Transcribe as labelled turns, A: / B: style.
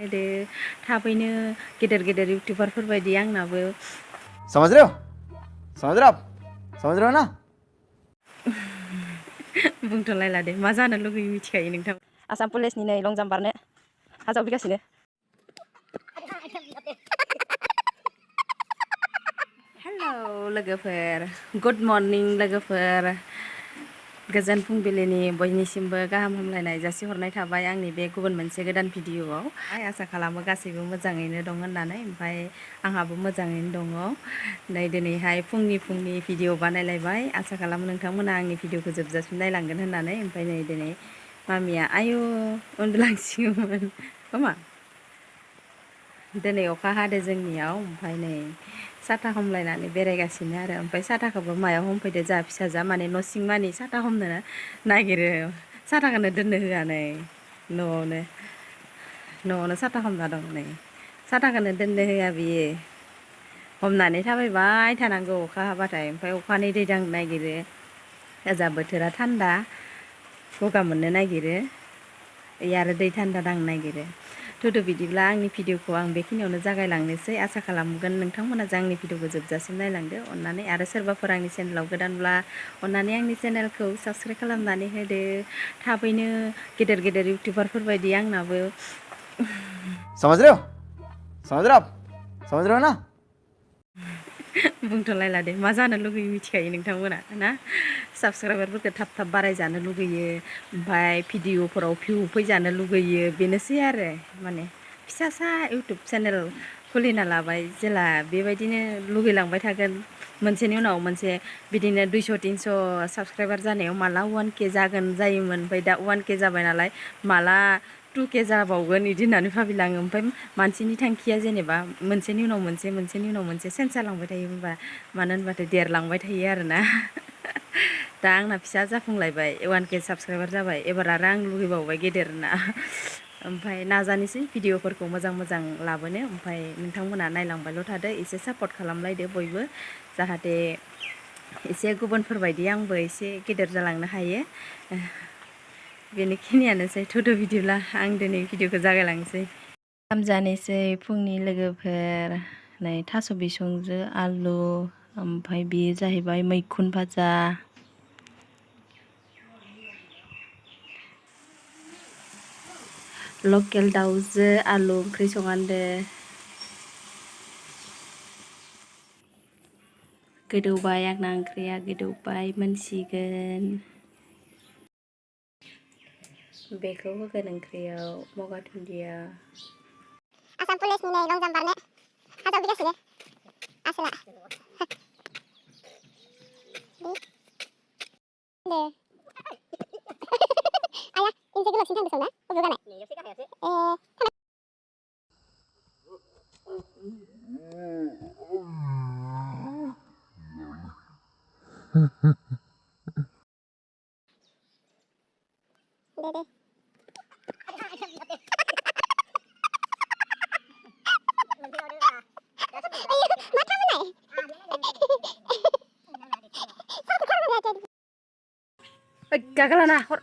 A: होदो थाबैनो गेदेर इउटिउबारफोर बायदि आंनाबो
B: समझ रहे हो आप समझ रहे हो ना
A: बुंथ'लायला दे मा जानो लुगैयो मिथिखायो नोंथां आसाम पुलिसनि नै लं जाम्प बारनो हाजावफैगासिनो हेलौ लोगोफोर गुड मर्निं लोगोफोर गोजोन फुंबिलिनि बयनिसिमबो गाहाम हामलायनाय जासिहरनाय थाबाय आंनि बे गुबुन मोनसे गोदान भिडिअआव आसा खालामो गासैबो मोजाङैनो दं होननानै ओमफ्राय आंहाबो मोजाङैनो दङ नै दिनैहाय फुंनि भिडिअ बानायलायबाय आसा खालामो नोंथांमोना आंनि भिडिअखौ जोबजासिम नायलांगोन होननानै ओमफ्राय नै दिनै मामिया आयु उन्दुलांसिगौमोन मा दिनै अखा हादो जोंनियाव ओमफ्राय नै साथा हमलायनानै बेरायगासिनो आरो ओमफ्राय साथाखौबो मायाव हमफैदो जा फिसाजा माने न' सिं मानि साथा हमनो नागिरो साथाखौनो दोननो होआ नै न'आवनो साथा हमना दं नै साथाखौनो दोननो होआ बियो हमनानै थाबायबाय थानांगौ अखा हाबाथाय ओमफ्राय अखानि दै दांनो नागिरो ओजा बोथोरा थान्दा गगा मोननो नागिरो आरो दै थान्दा दांनो नागिरो थुदो बिदिब्ला आंनि भिडिअखौ आं बेखिनियावनो जागायलांनोसै आसा खालामगोन नोंथांमोना जे आंनि भिडिअखौ जोबजासिम नायलांदो अननानै आरो सोरबाफोर आंनि चेनेलाव गोदानब्ला अननानै आंनि चेनेलखौ साबस्क्राइब खालामनानै होदो थाबैनो गेदेर इउटिउबारफोर बायदि आंनाबो
B: समझ रहे हो आप समझ रहे हो ना
A: बुंथ'लायला दे मा जानो लुगैयो मिथिखायो नोंथांमोना ना साबस्क्राइबारफोरखौ थाब बारायजानो लुगैयो ओमफ्राय भिडिअफोराव भिउ फैजानो लुगैयो बेनोसै आरो माने फिसासा इउटुब चेनेल खुलिना लाबाय जेला बेबायदिनो लुगैलांबाय थागोन मोनसेनि उनाव मोनसे बिदिनो 200-300 साबस्क्राइबार जानायाव माला 1K जागोन जायोमोन ओमफ्राय दा 1K जाबाय नालाय माला 2K जाबावगोन बिदि होननानै भाबिलाङो ओमफ्राय मानसिनि थांखिया जेनेबा मोनसेनि उनाव मोनसे सेन्स जालांबाय थायो होनबा मानो होनबाथाय देरलांबाय थायो आरोना दा आंना फिसा जाफुंलायबाय 1K साबस्क्राइबार जाबाय एबार आरो आं लुगैबावबाय गेदेरना ओमफ्राय नाजानोसै भिडिअफोरखौ मोजां लाबोनो ओमफ्राय नोंथांमोना नायलांबायल' थादो एसे सापर्ट खालामलायदो बयबो जाहाथे एसे गुबुनफोरबायदि आंबो एसे गेदेर जालांनो हायो बेनिखिनियानोसै थुदो बिदिब्ला आं दिनै भिडिअखौ जागायलांनोसै ओंखाम जानोसै फुंनि लोगोफोर नै थास' बिसंजो आलु ओमफ्राय बेयो जाहैबाय मैखुन भाजा लकेल दाउजो आलु ओंख्रि संहानदो गोदौबाय आंना ओंख्रिया गोदौबाय मोनसिगोन बेखौ होगोन ओंख्रियाव मगा दुन्दिया
C: आसाम पुलिसनि नै लं जाम्प बारनो हाजावफैगासिनो आसोला दे आया इनसे गोलावसिन थांदों ना अबे गानाय दे
A: गागोलाना हर